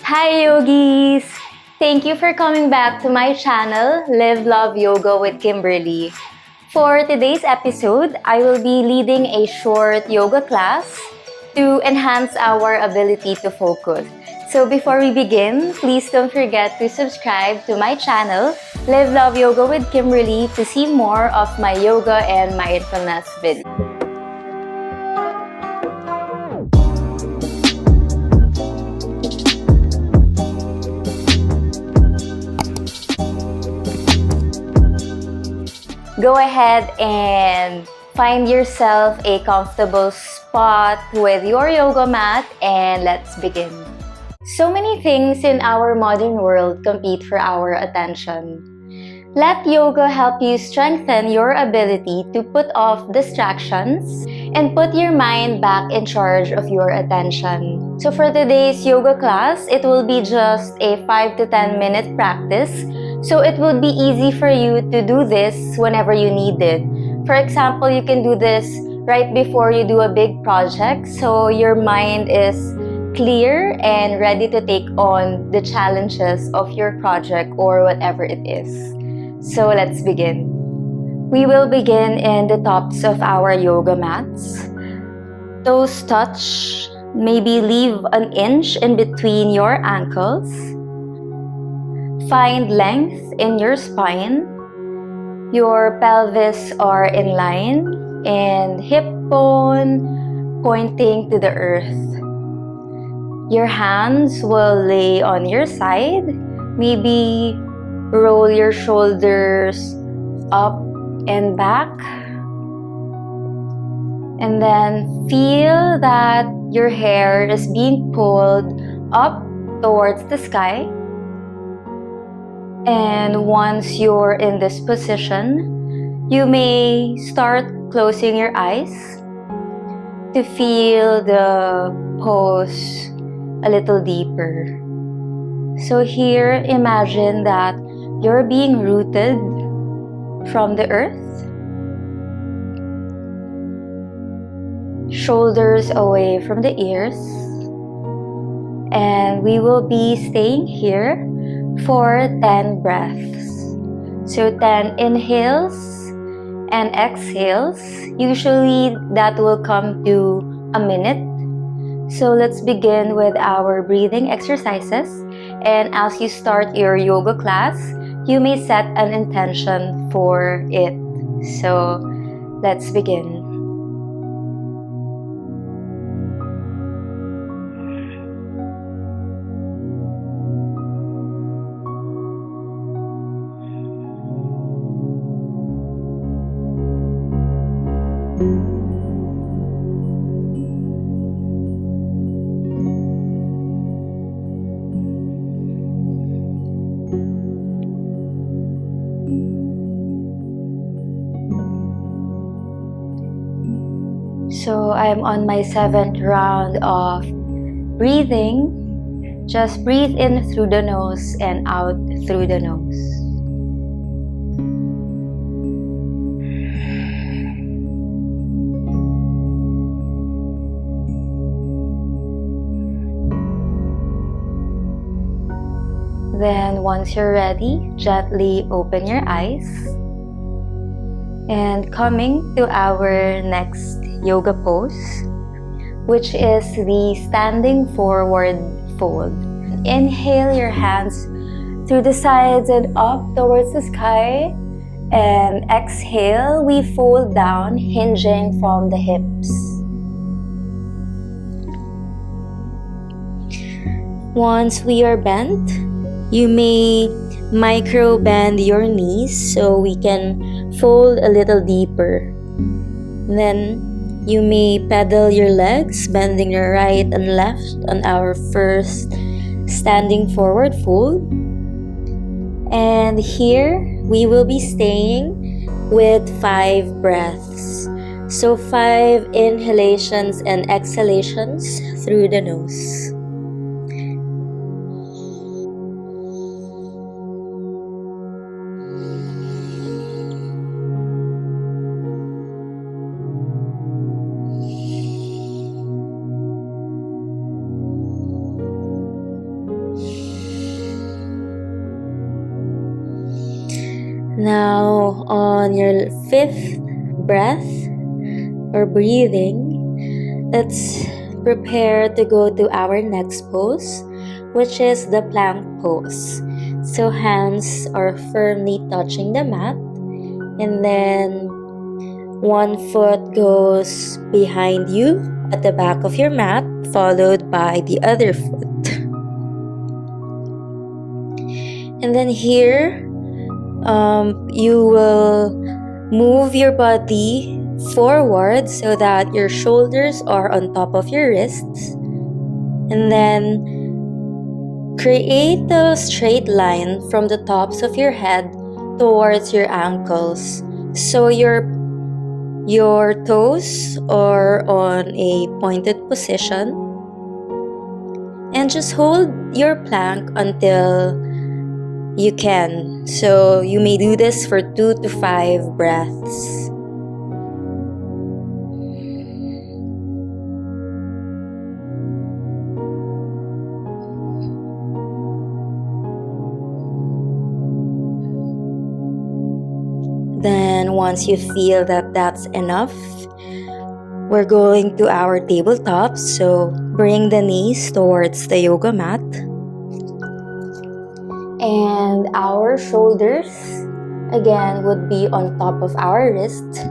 Hi yogis! Thank you for coming back to my channel, Live Love Yoga with Kimberly. For today's episode, I will be leading a short yoga class to enhance our ability to focus. So before we begin, please don't forget to subscribe to my channel, Live Love Yoga with Kimberly, to see more of my yoga and mindfulness videos. Go ahead and find yourself a comfortable spot with your yoga mat and let's begin. So many things in our modern world compete for our attention. Let yoga help you strengthen your ability to put off distractions and put your mind back in charge of your attention. So for today's yoga class, it will be just a 5 to 10 minute practice. So it would be easy for you to do this whenever you need it. For example, you can do this right before you do a big project, so your mind is clear and ready to take on the challenges of your project or whatever it is. So let's begin. We will begin in the tops of our yoga mats. Toes touch, maybe leave an inch in between your ankles. Find length in your spine. Your pelvis are in line and hip bone pointing to the earth. Your hands will lay on your side. Maybe roll your shoulders up and back. And then feel that your hair is being pulled up towards the sky. And once you're in this position, you may start closing your eyes to feel the pose a little deeper. So here, imagine that you're being rooted from the earth. Shoulders away from the ears. And we will be staying here for 10 breaths. So 10 inhales and exhales. Usually that will come to a minute. So let's begin with our breathing exercises. And as you start your yoga class, you may set an intention for it. So let's begin. So I'm on my 7th round of breathing. Just breathe in through the nose and out through the nose. Then once you're ready, gently open your eyes. And coming to our next yoga pose, which is the standing forward fold. Inhale your hands through the sides and up towards the sky. And exhale, we fold down, hinging from the hips. Once we are bent, you may micro bend your knees so we can fold a little deeper. Then you may pedal your legs, bending your right and left on our first standing forward fold. And here we will be staying with 5 breaths. So 5 inhalations and exhalations through the nose. Now, on your fifth breath or breathing, let's prepare to go to our next pose, which is the plank pose. So, hands are firmly touching the mat, and then one foot goes behind you at the back of your mat, followed by the other foot. And then here, you will move your body forward so that your shoulders are on top of your wrists. And then create a straight line from the tops of your head towards your ankles. So your toes are on a pointed position. And just hold your plank until you can. So you may do this for 2 to 5 breaths. Then once you feel that that's enough, we're going to our tabletop. So bring the knees towards the yoga mat. And our shoulders, again, would be on top of our wrist.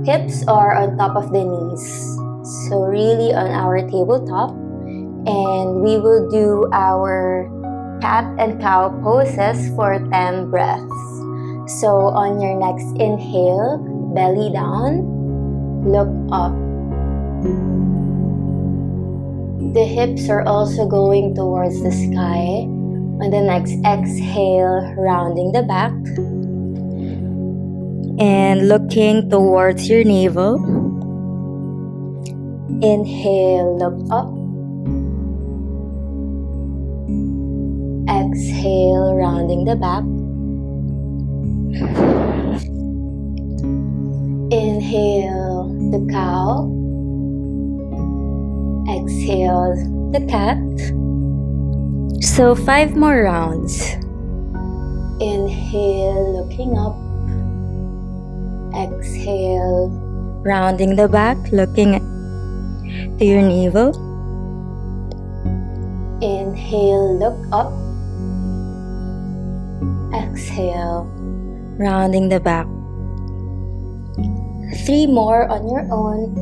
Hips are on top of the knees. So really on our tabletop. And we will do our cat and cow poses for 10 breaths. So on your next inhale, belly down, look up. The hips are also going towards the sky. On the next exhale, rounding the back and looking towards your navel. Inhale, look up. Exhale, rounding the back. Inhale, the cow. Exhale, the cat. So 5 more rounds. Inhale, looking up. Exhale, rounding the back, looking to your navel. Inhale, look up. Exhale, rounding the back. 3 more on your own.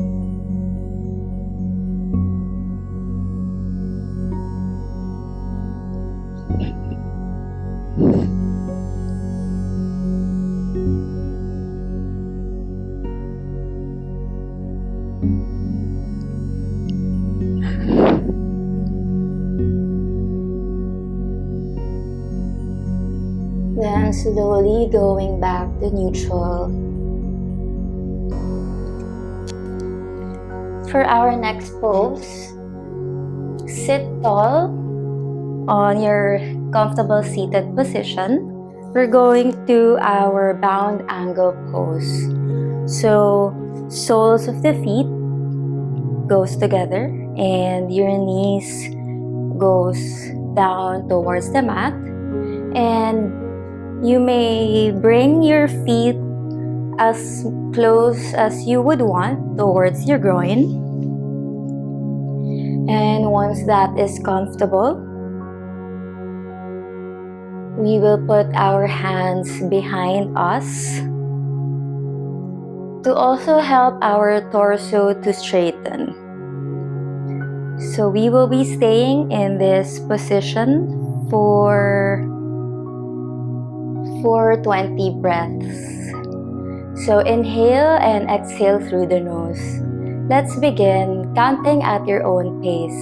Then slowly going back to neutral. For our next pose, sit tall on your comfortable seated position. We're going to our bound angle pose. So soles of the feet goes together and your knees goes down towards the mat, and you may bring your feet as close as you would want towards your groin. And once that is comfortable, we will put our hands behind us to also help our torso to straighten. So we will be staying in this position for 20 breaths. So inhale and exhale through the nose. Let's begin counting at your own pace.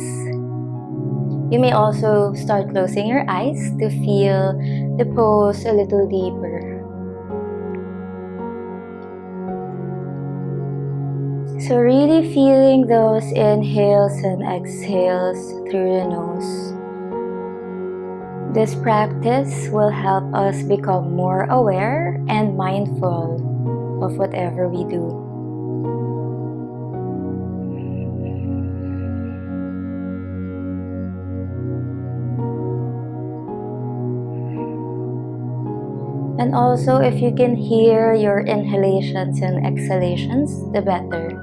You may also start closing your eyes to feel the pose a little deeper. So really feeling those inhales and exhales through the nose. This practice will help us become more aware and mindful of whatever we do. And also, if you can hear your inhalations and exhalations, the better.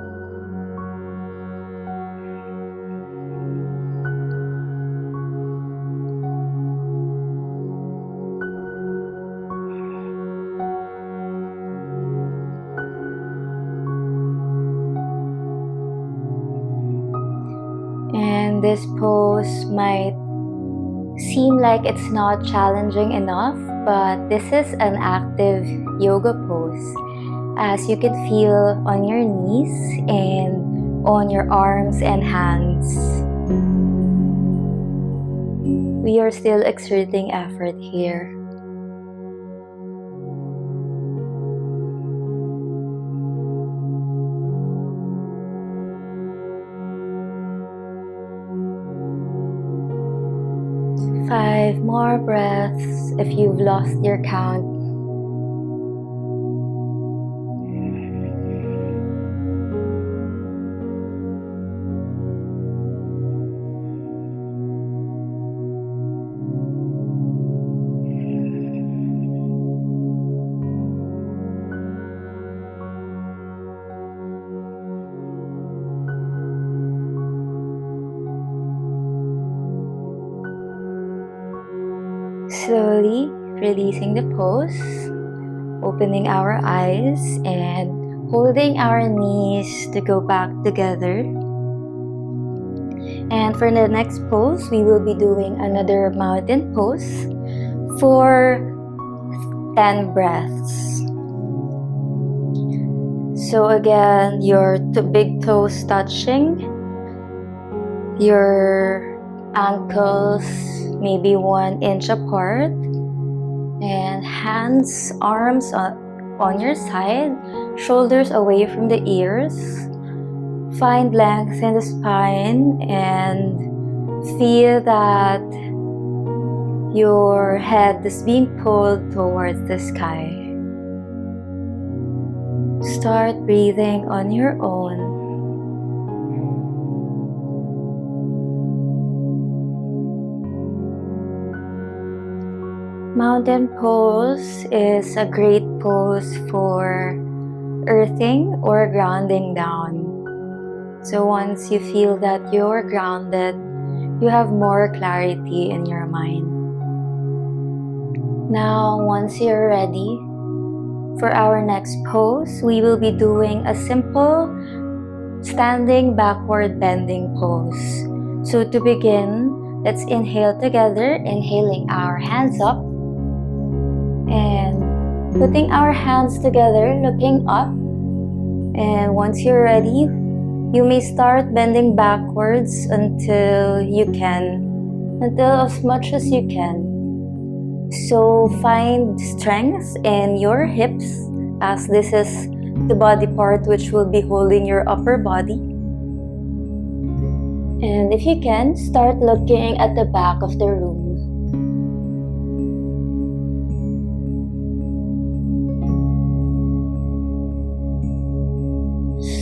And this pose might seem like it's not challenging enough, but this is an active yoga pose, as you can feel on your knees and on your arms and hands. We are still exerting effort here. Five more breaths if you've lost your count. Slowly releasing the pose, opening our eyes and holding our knees to go back together. And for the next pose, we will be doing another mountain pose for 10 breaths. So again, your two big toes touching, your ankles maybe 1 inch apart, and hands, arms on your side, shoulders away from the ears. Find length in the spine and feel that your head is being pulled towards the sky. Start breathing on your own. Mountain pose is a great pose for earthing or grounding down. So once you feel that you're grounded, you have more clarity in your mind. Now, once you're ready, for our next pose, we will be doing a simple standing backward bending pose. So to begin, let's inhale together, inhaling our hands up and putting our hands together, looking up. And once you're ready, you may start bending backwards until as much as you can. So find strength in your hips, as this is the body part which will be holding your upper body. And if you can, start looking at the back of the room.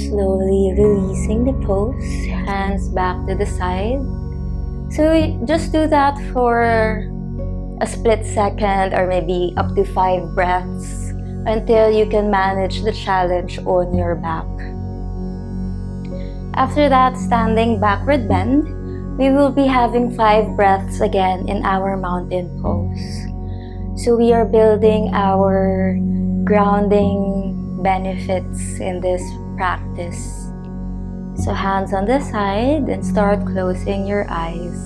Slowly releasing the pose, hands back to the side. So just do that for a split second or maybe up to 5 breaths until you can manage the challenge on your back. After that standing backward bend, we will be having 5 breaths again in our mountain pose. So we are building our grounding benefits in this practice. So hands on the side and start closing your eyes.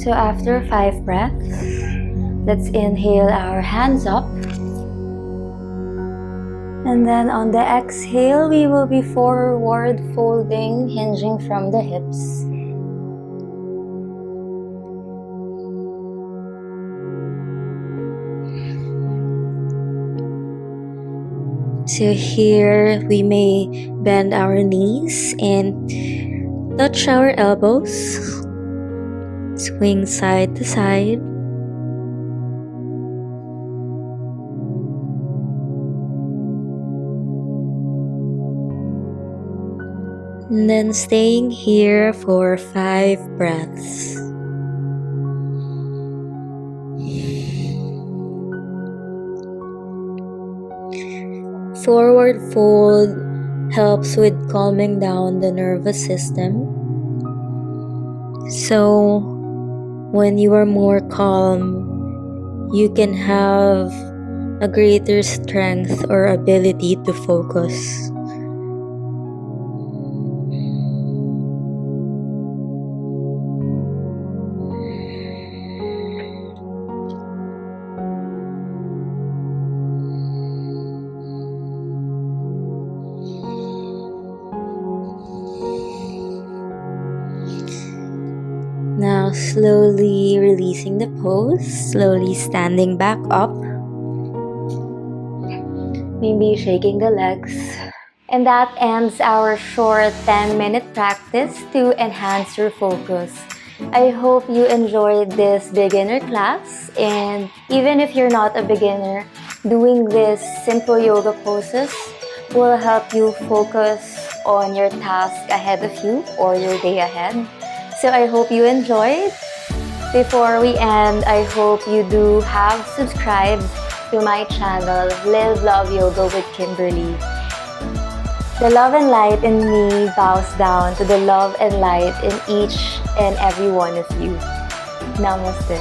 So after 5 breaths, let's inhale our hands up. And then on the exhale, we will be forward folding, hinging from the hips. So here we may bend our knees and touch our elbows. Swing side to side. And then staying here for 5 breaths. Forward fold helps with calming down the nervous system. So when you are more calm, you can have a greater strength or ability to focus. Now slowly releasing the pose, slowly standing back up. Maybe shaking the legs. And that ends our short 10-minute practice to enhance your focus. I hope you enjoyed this beginner class, and even if you're not a beginner, doing these simple yoga poses will help you focus on your task ahead of you or your day ahead. So I hope you enjoyed. Before we end, I hope you do have subscribed to my channel, Live Love Yoga with Kimberly. The love and light in me bows down to the love and light in each and every one of you. Namaste.